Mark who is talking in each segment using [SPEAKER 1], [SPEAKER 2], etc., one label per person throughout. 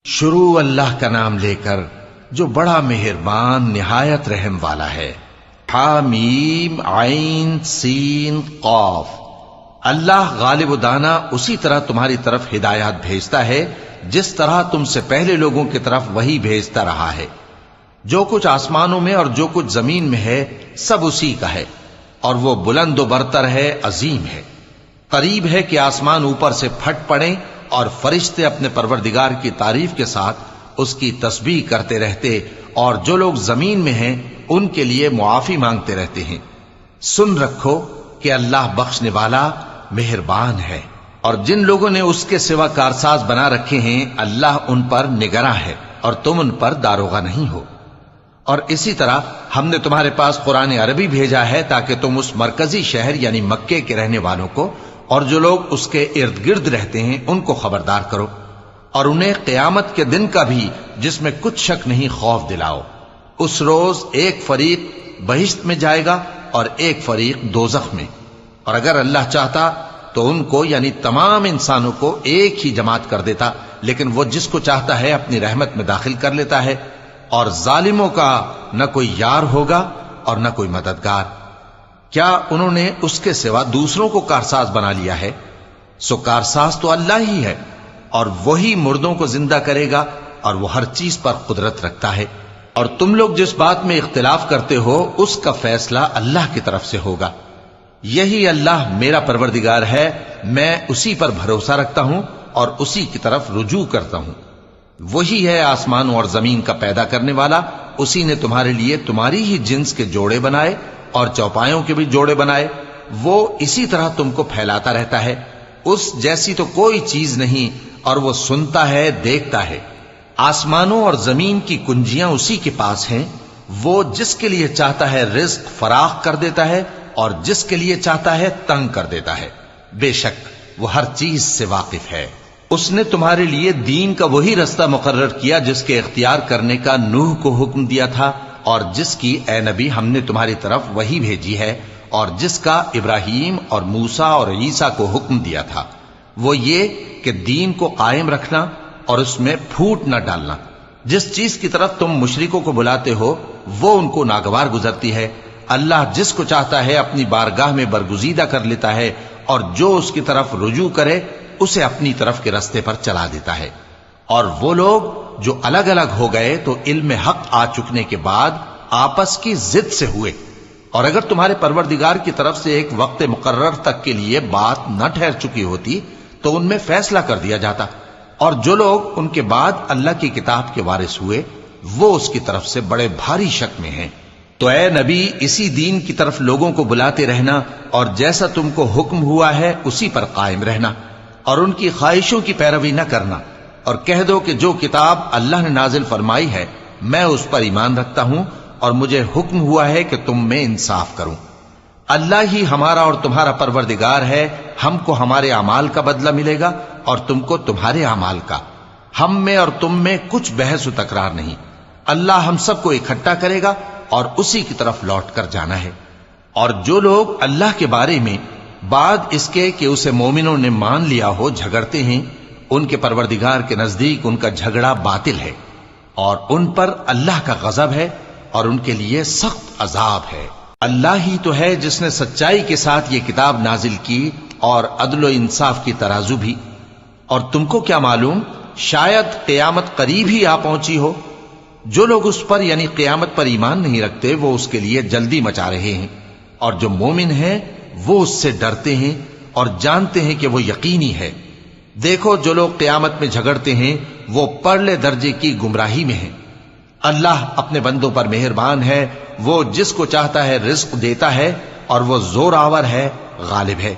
[SPEAKER 1] شروع اللہ کا نام لے کر جو بڑا مہربان نہایت رحم والا ہے۔ حامیم عین سین قاف۔ اللہ غالب و دانا اسی طرح تمہاری طرف ہدایات بھیجتا ہے جس طرح تم سے پہلے لوگوں کی طرف وہی بھیجتا رہا ہے۔ جو کچھ آسمانوں میں اور جو کچھ زمین میں ہے سب اسی کا ہے، اور وہ بلند و برتر ہے، عظیم ہے۔ قریب ہے کہ آسمان اوپر سے پھٹ پڑیں اور فرشتے اپنے پروردگار کی تعریف کے ساتھ اس کی تسبیح کرتے رہتے، اور جو لوگ زمین میں ہیں ان کے لیے معافی مانگتے رہتے ہیں۔ سن رکھو کہ اللہ بخشنے والا مہربان ہے، اور جن لوگوں نے اس کے سوا کارساز بنا رکھے ہیں اللہ ان پر نگراں ہے، اور تم ان پر داروغہ نہیں ہو۔ اور اسی طرح ہم نے تمہارے پاس قرآن عربی بھیجا ہے تاکہ تم اس مرکزی شہر یعنی مکے کے رہنے والوں کو اور جو لوگ اس کے ارد گرد رہتے ہیں ان کو خبردار کرو، اور انہیں قیامت کے دن کا بھی جس میں کچھ شک نہیں خوف دلاؤ۔ اس روز ایک فریق بہشت میں جائے گا اور ایک فریق دوزخ میں، اور اگر اللہ چاہتا تو ان کو یعنی تمام انسانوں کو ایک ہی جماعت کر دیتا، لیکن وہ جس کو چاہتا ہے اپنی رحمت میں داخل کر لیتا ہے، اور ظالموں کا نہ کوئی یار ہوگا اور نہ کوئی مددگار۔ کیا انہوں نے اس کے سوا دوسروں کو کارساز بنا لیا ہے؟ سو کارساز تو اللہ ہی ہے، اور وہی مردوں کو زندہ کرے گا، اور وہ ہر چیز پر قدرت رکھتا ہے۔ اور تم لوگ جس بات میں اختلاف کرتے ہو اس کا فیصلہ اللہ کی طرف سے ہوگا۔ یہی اللہ میرا پروردگار ہے، میں اسی پر بھروسہ رکھتا ہوں اور اسی کی طرف رجوع کرتا ہوں۔ وہی ہے آسمانوں اور زمین کا پیدا کرنے والا، اسی نے تمہارے لیے تمہاری ہی جنس کے جوڑے بنائے اور چوپایوں کے بھی جوڑے بنائے۔ وہ اسی طرح تم کو پھیلاتا رہتا ہے، اس جیسی تو کوئی چیز نہیں، اور وہ سنتا ہے، دیکھتا ہے۔ آسمانوں اور زمین کی کنجیاں اسی کے پاس ہیں، وہ جس کے لیے چاہتا ہے رزق فراخ کر دیتا ہے اور جس کے لیے چاہتا ہے تنگ کر دیتا ہے۔ بے شک وہ ہر چیز سے واقف ہے۔ اس نے تمہارے لیے دین کا وہی رستہ مقرر کیا جس کے اختیار کرنے کا نوح کو حکم دیا تھا، اور جس کی اے نبی ہم نے تمہاری طرف وہی بھیجی ہے، اور جس کا ابراہیم اور موسیٰ اور عیسیٰ کو حکم دیا تھا، وہ یہ کہ دین کو قائم رکھنا اور اس میں پھوٹ نہ ڈالنا۔ جس چیز کی طرف تم مشرکوں کو بلاتے ہو وہ ان کو ناگوار گزرتی ہے۔ اللہ جس کو چاہتا ہے اپنی بارگاہ میں برگزیدہ کر لیتا ہے، اور جو اس کی طرف رجوع کرے اسے اپنی طرف کے رستے پر چلا دیتا ہے۔ اور وہ لوگ جو الگ الگ ہو گئے تو علم حق آ چکنے کے بعد آپس کی ضد سے ہوئے، اور اگر تمہارے پروردگار کی طرف سے ایک وقت مقرر تک کے لیے بات نہ ٹھہر چکی ہوتی تو ان میں فیصلہ کر دیا جاتا، اور جو لوگ ان کے بعد اللہ کی کتاب کے وارث ہوئے وہ اس کی طرف سے بڑے بھاری شک میں ہیں۔ تو اے نبی اسی دین کی طرف لوگوں کو بلاتے رہنا، اور جیسا تم کو حکم ہوا ہے اسی پر قائم رہنا، اور ان کی خواہشوں کی پیروی نہ کرنا، اور کہہ دو کہ جو کتاب اللہ نے نازل فرمائی ہے میں اس پر ایمان رکھتا ہوں، اور مجھے حکم ہوا ہے کہ تم میں انصاف کروں۔ اللہ ہی ہمارا اور تمہارا پروردگار ہے، ہم کو ہمارے اعمال کا بدلہ ملے گا اور تم کو تمہارے اعمال کا۔ ہم میں اور تم میں کچھ بحث و تکرار نہیں، اللہ ہم سب کو اکٹھا کرے گا اور اسی کی طرف لوٹ کر جانا ہے۔ اور جو لوگ اللہ کے بارے میں بعد اس کے کہ اسے مومنوں نے مان لیا ہو جھگڑتے ہیں، ان کے پروردگار کے نزدیک ان کا جھگڑا باطل ہے، اور ان پر اللہ کا غضب ہے اور ان کے لیے سخت عذاب ہے۔ اللہ ہی تو ہے جس نے سچائی کے ساتھ یہ کتاب نازل کی اور عدل و انصاف کی ترازو بھی۔ اور تم کو کیا معلوم، شاید قیامت قریب ہی آ پہنچی ہو۔ جو لوگ اس پر یعنی قیامت پر ایمان نہیں رکھتے وہ اس کے لیے جلدی مچا رہے ہیں، اور جو مومن ہیں وہ اس سے ڈرتے ہیں اور جانتے ہیں کہ وہ یقینی ہے۔ دیکھو جو لوگ قیامت میں جھگڑتے ہیں وہ پرلے درجے کی گمراہی میں ہیں۔ اللہ اپنے بندوں پر مہربان ہے، وہ جس کو چاہتا ہے رزق دیتا ہے، اور وہ زور آور ہے، غالب ہے۔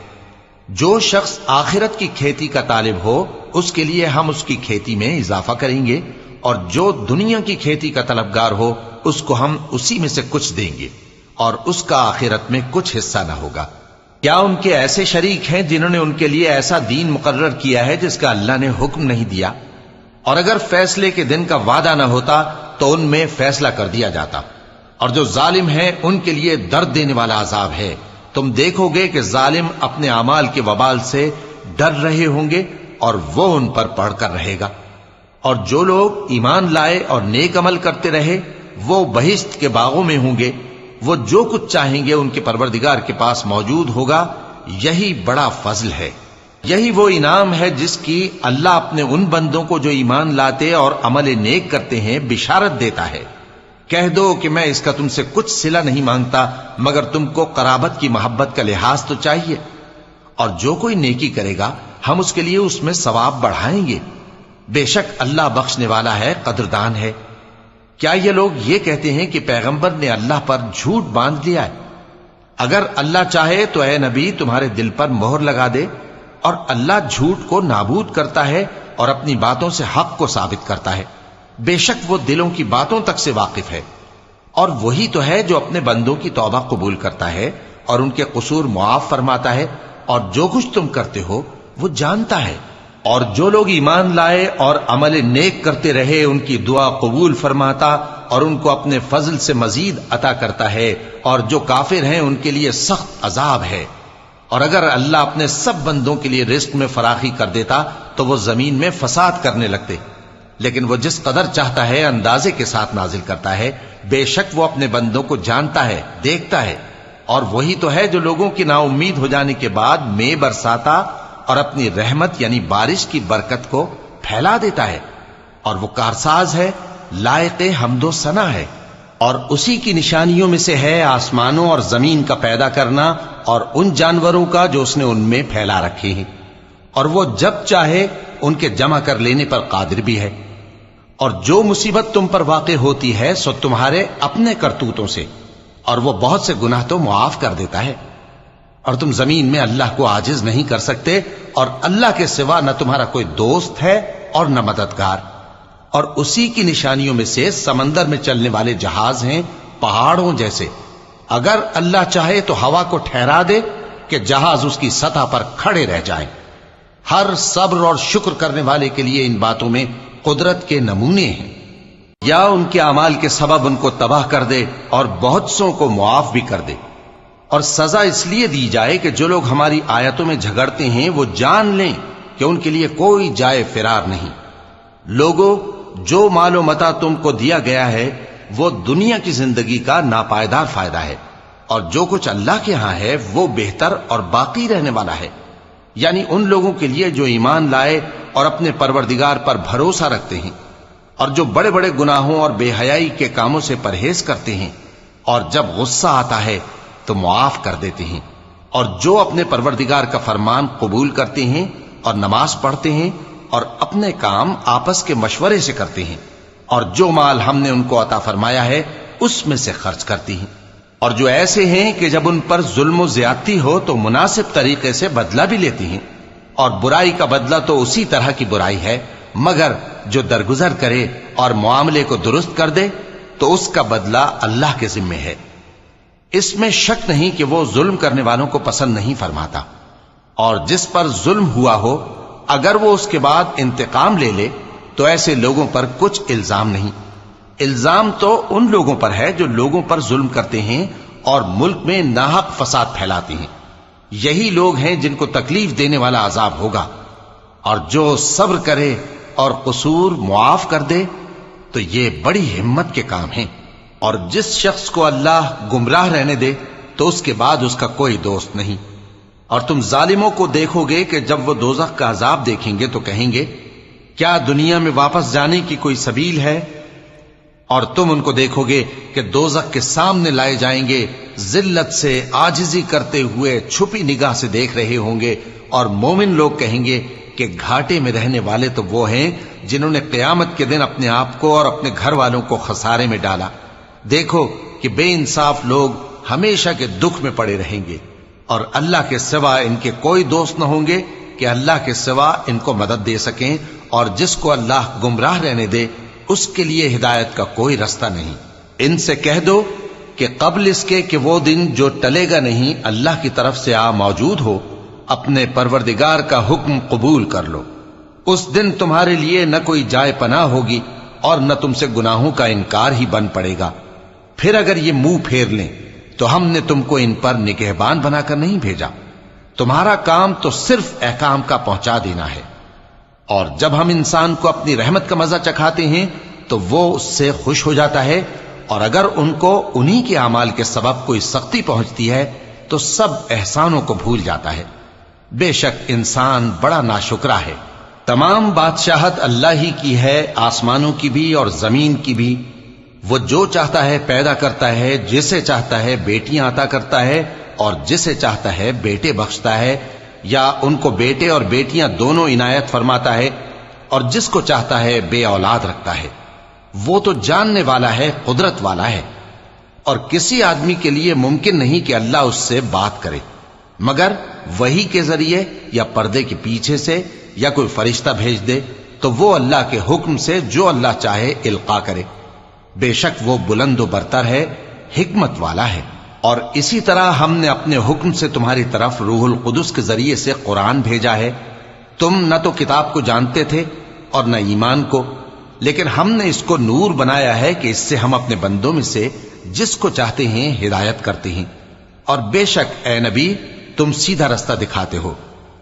[SPEAKER 1] جو شخص آخرت کی کھیتی کا طالب ہو اس کے لیے ہم اس کی کھیتی میں اضافہ کریں گے، اور جو دنیا کی کھیتی کا طلبگار ہو اس کو ہم اسی میں سے کچھ دیں گے، اور اس کا آخرت میں کچھ حصہ نہ ہوگا۔ کیا ان کے ایسے شریک ہیں جنہوں نے ان کے لیے ایسا دین مقرر کیا ہے جس کا اللہ نے حکم نہیں دیا؟ اور اگر فیصلے کے دن کا وعدہ نہ ہوتا تو ان میں فیصلہ کر دیا جاتا، اور جو ظالم ہیں ان کے لیے درد دینے والا عذاب ہے۔ تم دیکھو گے کہ ظالم اپنے اعمال کے وبال سے ڈر رہے ہوں گے اور وہ ان پر پڑھ کر رہے گا۔ اور جو لوگ ایمان لائے اور نیک عمل کرتے رہے وہ بہشت کے باغوں میں ہوں گے، وہ جو کچھ چاہیں گے ان کے پروردگار کے پاس موجود ہوگا، یہی بڑا فضل ہے، یہی وہ انعام ہے جس کی اللہ اپنے ان بندوں کو جو ایمان لاتے اور عمل نیک کرتے ہیں بشارت دیتا ہے۔ کہہ دو کہ میں اس کا تم سے کچھ صلہ نہیں مانگتا مگر تم کو قرابت کی محبت کا لحاظ تو چاہیے، اور جو کوئی نیکی کرے گا ہم اس کے لیے اس میں ثواب بڑھائیں گے، بے شک اللہ بخشنے والا ہے، قدردان ہے۔ کیا یہ لوگ یہ کہتے ہیں کہ پیغمبر نے اللہ پر جھوٹ باندھ لیا ہے؟ اگر اللہ چاہے تو اے نبی تمہارے دل پر مہر لگا دے، اور اللہ جھوٹ کو نابود کرتا ہے اور اپنی باتوں سے حق کو ثابت کرتا ہے، بے شک وہ دلوں کی باتوں تک سے واقف ہے، اور وہی تو ہے جو اپنے بندوں کی توبہ قبول کرتا ہے اور ان کے قصور معاف فرماتا ہے، اور جو کچھ تم کرتے ہو وہ جانتا ہے۔ اور جو لوگ ایمان لائے اور عمل نیک کرتے رہے ان کی دعا قبول فرماتا اور ان کو اپنے فضل سے مزید عطا کرتا ہے، اور جو کافر ہیں ان کے لیے سخت عذاب ہے۔ اور اگر اللہ اپنے سب بندوں کے لیے رزق میں فراخی کر دیتا تو وہ زمین میں فساد کرنے لگتے، لیکن وہ جس قدر چاہتا ہے اندازے کے ساتھ نازل کرتا ہے، بے شک وہ اپنے بندوں کو جانتا ہے، دیکھتا ہے۔ اور وہی تو ہے جو لوگوں کی نا امید ہو جانے کے بعد میں برساتا اور اپنی رحمت یعنی بارش کی برکت کو پھیلا دیتا ہے، اور وہ کارساز ہے، لائق حمد و ثنا ہے۔ اور اسی کی نشانیوں میں سے ہے آسمانوں اور زمین کا پیدا کرنا اور ان جانوروں کا جو اس نے ان میں پھیلا رکھے ہیں، اور وہ جب چاہے ان کے جمع کر لینے پر قادر بھی ہے۔ اور جو مصیبت تم پر واقع ہوتی ہے سو تمہارے اپنے کرتوتوں سے، اور وہ بہت سے گناہ تو معاف کر دیتا ہے، اور تم زمین میں اللہ کو عاجز نہیں کر سکتے، اور اللہ کے سوا نہ تمہارا کوئی دوست ہے اور نہ مددگار۔ اور اسی کی نشانیوں میں سے سمندر میں چلنے والے جہاز ہیں پہاڑوں جیسے، اگر اللہ چاہے تو ہوا کو ٹھہرا دے کہ جہاز اس کی سطح پر کھڑے رہ جائیں۔ ہر صبر اور شکر کرنے والے کے لیے ان باتوں میں قدرت کے نمونے ہیں۔ یا ان کے اعمال کے سبب ان کو تباہ کر دے اور بہت سوں کو معاف بھی کر دے، اور سزا اس لیے دی جائے کہ جو لوگ ہماری آیتوں میں جھگڑتے ہیں وہ جان لیں کہ ان کے لیے کوئی جائے فرار نہیں۔ لوگوں، جو مال و متاع تم کو دیا گیا ہے وہ دنیا کی زندگی کا ناپائیدار فائدہ ہے، اور جو کچھ اللہ کے ہاں ہے وہ بہتر اور باقی رہنے والا ہے، یعنی ان لوگوں کے لیے جو ایمان لائے اور اپنے پروردگار پر بھروسہ رکھتے ہیں، اور جو بڑے بڑے گناہوں اور بے حیائی کے کاموں سے پرہیز کرتے ہیں، اور جب غصہ آتا ہے تو معاف کر دیتے ہیں، اور جو اپنے پروردگار کا فرمان قبول کرتے ہیں اور نماز پڑھتے ہیں اور اپنے کام آپس کے مشورے سے کرتے ہیں، اور جو مال ہم نے ان کو عطا فرمایا ہے اس میں سے خرچ کرتی ہیں، اور جو ایسے ہیں کہ جب ان پر ظلم و زیادتی ہو تو مناسب طریقے سے بدلہ بھی لیتی ہیں، اور برائی کا بدلہ تو اسی طرح کی برائی ہے، مگر جو درگزر کرے اور معاملے کو درست کر دے تو اس کا بدلہ اللہ کے ذمے ہے۔ اس میں شک نہیں کہ وہ ظلم کرنے والوں کو پسند نہیں فرماتا، اور جس پر ظلم ہوا ہو اگر وہ اس کے بعد انتقام لے لے تو ایسے لوگوں پر کچھ الزام نہیں۔ الزام تو ان لوگوں پر ہے جو لوگوں پر ظلم کرتے ہیں اور ملک میں ناحق فساد پھیلاتے ہیں، یہی لوگ ہیں جن کو تکلیف دینے والا عذاب ہوگا۔ اور جو صبر کرے اور قصور معاف کر دے تو یہ بڑی ہمت کے کام ہیں۔ اور جس شخص کو اللہ گمراہ رہنے دے تو اس کے بعد اس کا کوئی دوست نہیں۔ اور تم ظالموں کو دیکھو گے کہ جب وہ دوزخ کا عذاب دیکھیں گے تو کہیں گے کیا دنیا میں واپس جانے کی کوئی سبیل ہے؟ اور تم ان کو دیکھو گے کہ دوزخ کے سامنے لائے جائیں گے، ذلت سے عاجزی کرتے ہوئے چھپی نگاہ سے دیکھ رہے ہوں گے، اور مومن لوگ کہیں گے کہ گھاٹے میں رہنے والے تو وہ ہیں جنہوں نے قیامت کے دن اپنے آپ کو اور اپنے گھر والوں کو خسارے میں ڈالا۔ دیکھو کہ بے انصاف لوگ ہمیشہ کے دکھ میں پڑے رہیں گے، اور اللہ کے سوا ان کے کوئی دوست نہ ہوں گے کہ اللہ کے سوا ان کو مدد دے سکیں، اور جس کو اللہ گمراہ رہنے دے اس کے لیے ہدایت کا کوئی رستہ نہیں۔ ان سے کہہ دو کہ قبل اس کے کہ وہ دن جو ٹلے گا نہیں اللہ کی طرف سے آ موجود ہو، اپنے پروردگار کا حکم قبول کر لو۔ اس دن تمہارے لیے نہ کوئی جائے پناہ ہوگی اور نہ تم سے گناہوں کا انکار ہی بن پڑے گا۔ پھر اگر یہ منہ پھیر لیں تو ہم نے تم کو ان پر نگہبان بنا کر نہیں بھیجا، تمہارا کام تو صرف احکام کا پہنچا دینا ہے۔ اور جب ہم انسان کو اپنی رحمت کا مزہ چکھاتے ہیں تو وہ اس سے خوش ہو جاتا ہے، اور اگر ان کو انہی کے اعمال کے سبب کوئی سختی پہنچتی ہے تو سب احسانوں کو بھول جاتا ہے۔ بے شک انسان بڑا ناشکرا ہے۔ تمام بادشاہت اللہ ہی کی ہے، آسمانوں کی بھی اور زمین کی بھی۔ وہ جو چاہتا ہے پیدا کرتا ہے، جسے چاہتا ہے بیٹیاں عطا کرتا ہے اور جسے چاہتا ہے بیٹے بخشتا ہے، یا ان کو بیٹے اور بیٹیاں دونوں عنایت فرماتا ہے، اور جس کو چاہتا ہے بے اولاد رکھتا ہے۔ وہ تو جاننے والا ہے، قدرت والا ہے، اور کسی آدمی کے لیے ممکن نہیں کہ اللہ اس سے بات کرے مگر وحی کے ذریعے یا پردے کے پیچھے سے یا کوئی فرشتہ بھیج دے، تو وہ اللہ کے حکم سے جو اللہ چاہے القا کرے۔ بے شک وہ بلند و برتر ہے، حکمت والا ہے۔ اور اسی طرح ہم نے اپنے حکم سے تمہاری طرف روح القدس کے ذریعے سے قرآن بھیجا ہے۔ تم نہ تو کتاب کو جانتے تھے اور نہ ایمان کو، لیکن ہم نے اس کو نور بنایا ہے کہ اس سے ہم اپنے بندوں میں سے جس کو چاہتے ہیں ہدایت کرتے ہیں۔ اور بے شک اے نبی تم سیدھا رستہ دکھاتے ہو،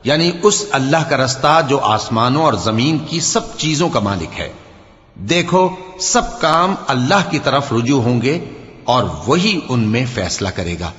[SPEAKER 1] یعنی اس اللہ کا رستہ جو آسمانوں اور زمین کی سب چیزوں کا مالک ہے۔ دیکھو سب کام اللہ کی طرف رجوع ہوں گے اور وہی ان میں فیصلہ کرے گا۔